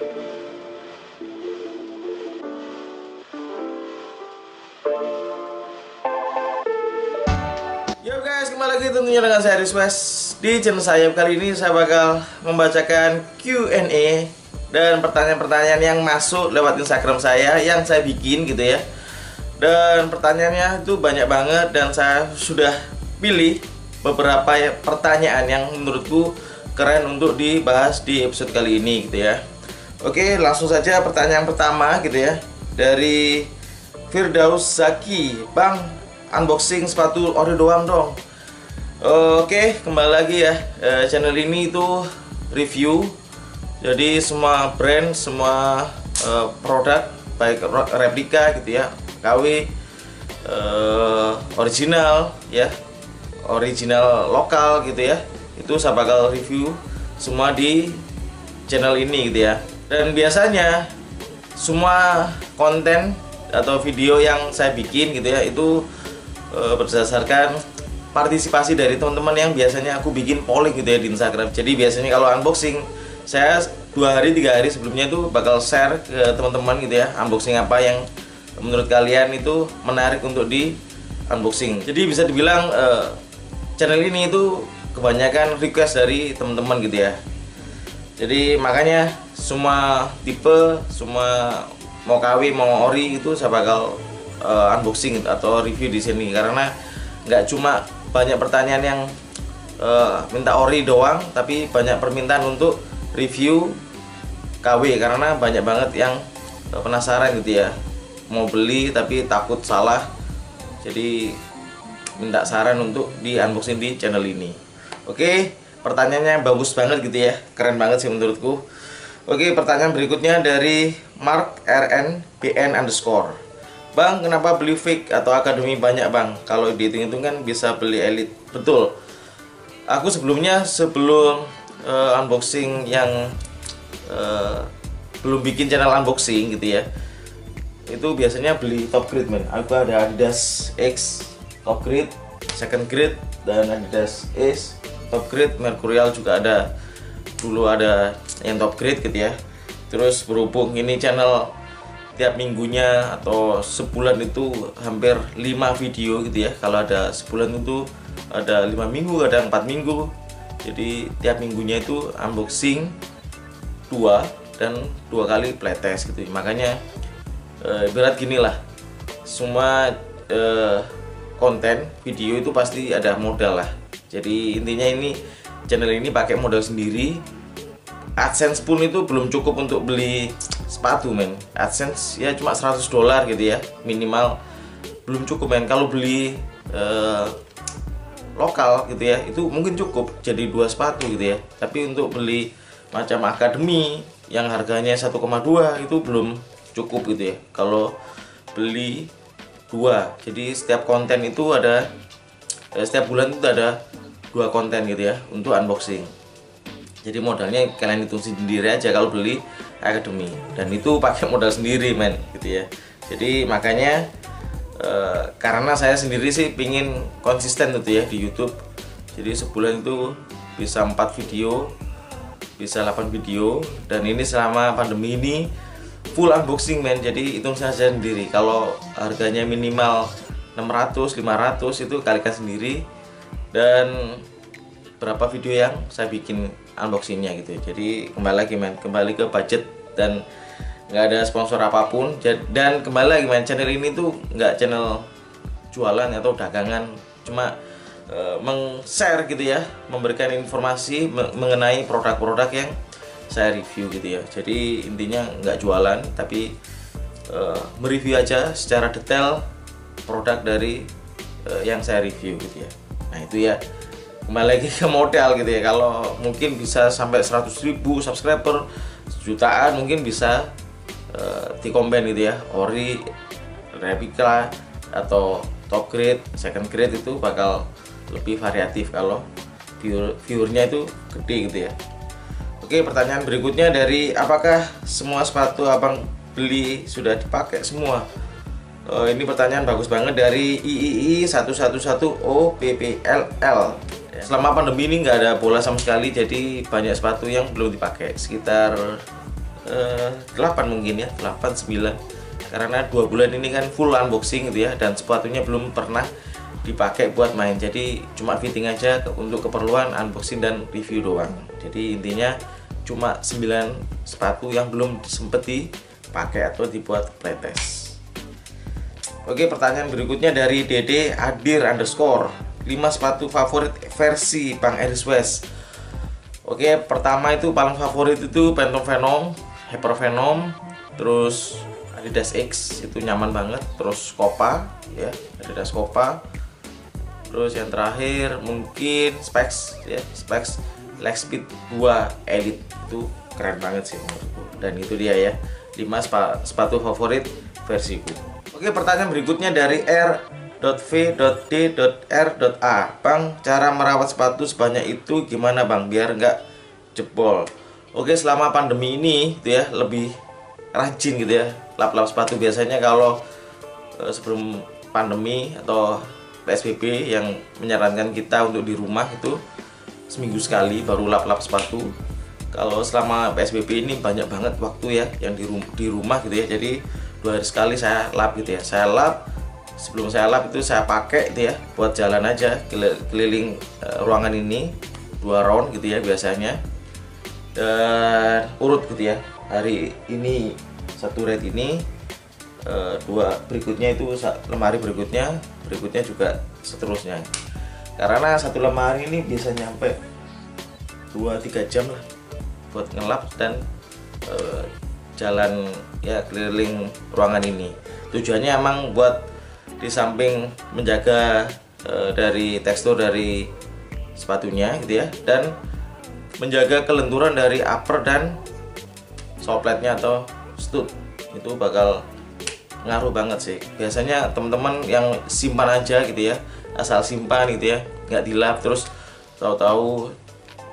Yo guys, kembali lagi tentunya dengan saya Rizwes di channel saya. Kali ini saya bakal membacakan Q&A dan pertanyaan-pertanyaan yang masuk lewat Instagram saya yang saya bikin gitu ya. Dan pertanyaannya itu banyak banget dan saya sudah pilih beberapa pertanyaan yang menurutku keren untuk dibahas di episode kali ini gitu ya. Oke, langsung saja pertanyaan pertama gitu ya. Dari Firdaus Zaki, Bang, unboxing sepatu ori doang dong. Oke, kembali lagi ya. Channel ini itu review. Jadi semua brand, semua produk baik replika gitu ya, KW, original ya, original lokal gitu ya. Itu saya bakal review semua di channel ini gitu ya. Dan biasanya semua konten atau video yang saya bikin gitu ya itu berdasarkan partisipasi dari teman-teman yang biasanya aku bikin polling gitu ya di Instagram. Jadi biasanya kalau unboxing saya 2 hari 3 hari sebelumnya itu bakal share ke teman-teman gitu ya, unboxing apa yang menurut kalian itu menarik untuk di unboxing. Jadi bisa dibilang channel ini itu kebanyakan request dari teman-teman gitu ya. Jadi makanya semua tipe, semua mau KW mau ori itu saya bakal unboxing atau review di sini, karena nggak cuma banyak pertanyaan yang minta ori doang, tapi banyak permintaan untuk review KW karena banyak banget yang penasaran gitu ya, mau beli tapi takut salah, jadi minta saran untuk di unboxing di channel ini. Oke, pertanyaannya bagus banget gitu ya, keren banget sih menurutku. Oke, pertanyaan berikutnya dari Mark RNBN_. Bang, kenapa beli fake atau akademi banyak bang? Kalau dihitung-hitung kan bisa beli elite. Betul. Aku sebelumnya sebelum unboxing yang belum bikin channel unboxing gitu ya, itu biasanya beli top grade men. Aku ada Adidas X top grade, second grade, dan Adidas Ace top grade, Mercurial juga ada. Dulu ada yang top grade gitu ya. Terus berhubung ini channel tiap minggunya atau sebulan itu hampir 5 video gitu ya. Kalau ada sebulan itu ada 5 minggu, ada 4 minggu. Jadi tiap minggunya itu unboxing 2 dan 2 kali playtest gitu. Makanya berat gini lah. Semua konten video itu pasti ada modal lah. Jadi intinya ini channel ini pakai modal sendiri. AdSense pun itu belum cukup untuk beli sepatu men. AdSense ya cuma $100 gitu ya minimal, belum cukup men. Kalau beli lokal gitu ya itu mungkin cukup jadi 2 sepatu gitu ya. Tapi untuk beli macam akademi yang harganya 1,2 itu belum cukup gitu ya kalau beli 2. Jadi setiap konten itu ada setiap bulan itu ada 2 konten gitu ya untuk unboxing. Jadi modalnya kalian hitung sendiri aja kalau beli akademi, dan itu pakai modal sendiri men gitu ya. Jadi makanya karena saya sendiri sih pingin konsisten gitu ya di YouTube. Jadi sebulan itu bisa 4 video, bisa 8 video, dan ini selama pandemi ini full unboxing men. Jadi hitung saja sendiri, kalau harganya minimal 600, 500 itu kalikan sendiri, dan berapa video yang saya bikin unboxingnya gitu. Jadi kembali lagi men, kembali ke budget dan nggak ada sponsor apapun. Dan kembali lagi men, channel ini tuh nggak channel jualan atau dagangan, cuma meng-share gitu ya, memberikan informasi mengenai produk-produk yang saya review gitu ya. Jadi intinya nggak jualan, tapi mereview aja secara detail produk dari yang saya review gitu ya. Nah itu ya, kembali lagi ke modal gitu ya. Kalau mungkin bisa sampai 100.000 subscriber, jutaan mungkin bisa di-combine gitu ya, ori, replika, atau top grade, second grade, itu bakal lebih variatif kalau viewernya itu gede gitu ya. Oke, pertanyaan berikutnya dari apakah semua sepatu abang beli sudah dipakai semua? Ini pertanyaan bagus banget dari III 111OPPLL. Selama pandemi ini nggak ada bola sama sekali, jadi banyak sepatu yang belum dipakai, sekitar 8 mungkin ya, 8 9, karena 2 bulan ini kan full unboxing gitu ya, dan sepatunya belum pernah dipakai buat main, jadi cuma fitting aja untuk keperluan unboxing dan review doang. Jadi intinya cuma 9 sepatu yang belum sempet dipakai atau dibuat playtest. Oke, pertanyaan berikutnya dari Dede Adir underscore, 5 sepatu favorit versi Bang Aries West. Oke, pertama itu paling favorit itu Phantom Venom, Hyper Venom, terus Adidas X itu nyaman banget, terus Copa ya, Adidas Copa. Terus yang terakhir mungkin Specs ya, Specs Lightspeed 2 Elite, itu keren banget sih menurutku. Dan itu dia ya, 5 sepatu favorit versiku. Oke, pertanyaan berikutnya dari R.V.D.R.A. Bang, cara merawat sepatu sebanyak itu gimana Bang biar nggak jebol? Oke, selama pandemi ini gitu ya, lebih rajin gitu ya lap-lap sepatu. Biasanya kalau sebelum pandemi atau PSBB yang menyarankan kita untuk di rumah itu seminggu sekali baru lap-lap sepatu. Kalau selama PSBB ini banyak banget waktu ya yang di rumah gitu ya, jadi 2 hari sekali saya lap gitu ya. Saya lap, sebelum saya lap itu saya pakai gitu ya buat jalan aja keliling ruangan ini 2 round gitu ya biasanya, dan urut gitu ya. Hari ini 1 red ini, 2 berikutnya itu lemari berikutnya juga seterusnya, karena 1 lemari ini bisa nyampe 2-3 jam lah buat ngelap dan jalan ya keliling ruangan ini. Tujuannya emang buat di samping menjaga dari tekstur dari sepatunya gitu ya, dan menjaga kelenturan dari upper dan sole plate-nya atau stud, itu bakal ngaruh banget sih. Biasanya teman-teman yang simpan aja gitu ya, asal simpan gitu ya, nggak dilap, terus tahu-tahu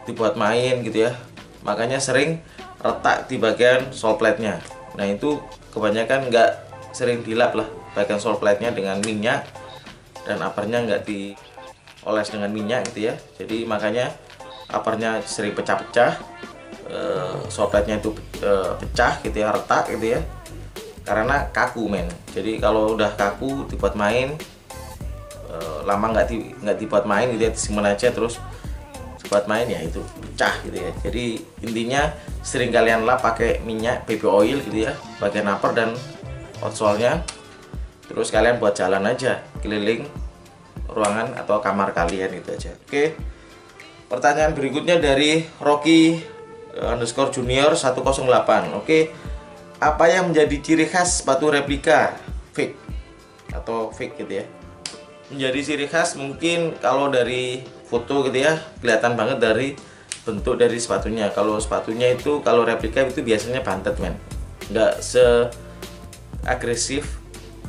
dibuat main gitu ya, makanya sering retak di bagian sole plate-nya. Nah itu kebanyakan nggak sering dilap lah bagian sole plate-nya dengan minyak, dan uppernya nggak dioles dengan minyak gitu ya. Jadi makanya uppernya sering pecah-pecah, sole plate-nya itu pecah gitu ya, retak gitu ya, karena kaku men. Jadi kalau udah kaku dibuat main, lama nggak dibuat main gitu ya, disimpan aja terus buat main ya itu pecah gitu ya. Jadi intinya sering kalian lap pakai minyak baby oil gitu ya bagian upper dan outsole-nya, terus kalian buat jalan aja keliling ruangan atau kamar kalian itu aja. Oke, pertanyaan berikutnya dari Rocky underscore junior 108. Oke, apa yang menjadi ciri khas sepatu replika fake atau fake gitu ya? Menjadi ciri khas mungkin kalau dari foto gitu ya, kelihatan banget dari bentuk dari sepatunya. Kalau sepatunya itu, kalau replika itu biasanya bantet men, nggak se agresif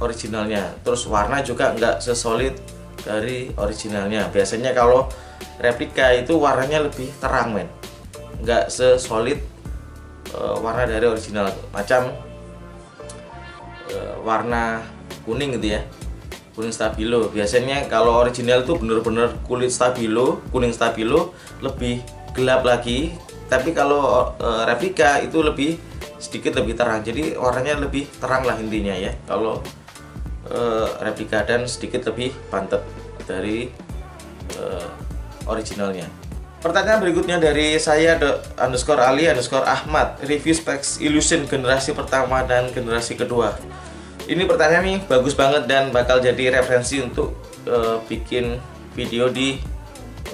originalnya. Terus warna juga nggak sesolid dari originalnya. Biasanya kalau replika itu warnanya lebih terang men, nggak sesolid warna dari original. Macam warna kuning gitu ya, kuning stabilo. Biasanya kalau original tuh bener-bener kulit stabilo, kuning stabilo, lebih gelap lagi. Tapi kalau replika itu sedikit lebih terang, jadi warnanya lebih terang lah intinya ya kalau replika, dan sedikit lebih bantet dari originalnya. Pertanyaan berikutnya dari saya underscore Ali underscore Ahmad, review Specs Illusion generasi pertama dan generasi kedua. Ini pertanyaan nih bagus banget dan bakal jadi referensi untuk bikin video di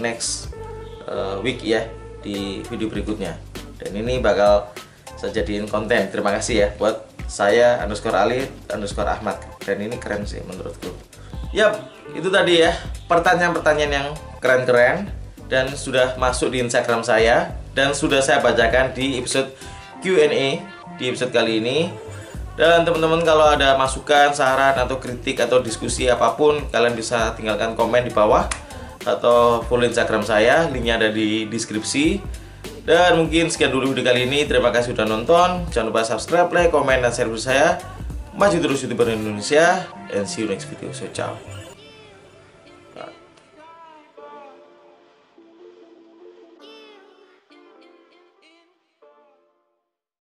next week ya, di video berikutnya. Dan ini bakal saya jadiin konten. Terima kasih ya buat saya underscore Ali underscore Ahmad. Dan ini keren sih menurutku. Yap, itu tadi ya pertanyaan-pertanyaan yang keren-keren dan sudah masuk di Instagram saya dan sudah saya bacakan di episode Q&A di episode kali ini. Dan teman-teman kalau ada masukan, saran, atau kritik, atau diskusi apapun, kalian bisa tinggalkan komen di bawah atau follow Instagram saya, linknya ada di deskripsi. Dan mungkin sekian dulu video kali ini. Terima kasih sudah nonton. Jangan lupa subscribe, like, komen, dan share video saya. Maju terus YouTuber Indonesia, and see you next video. So ciao.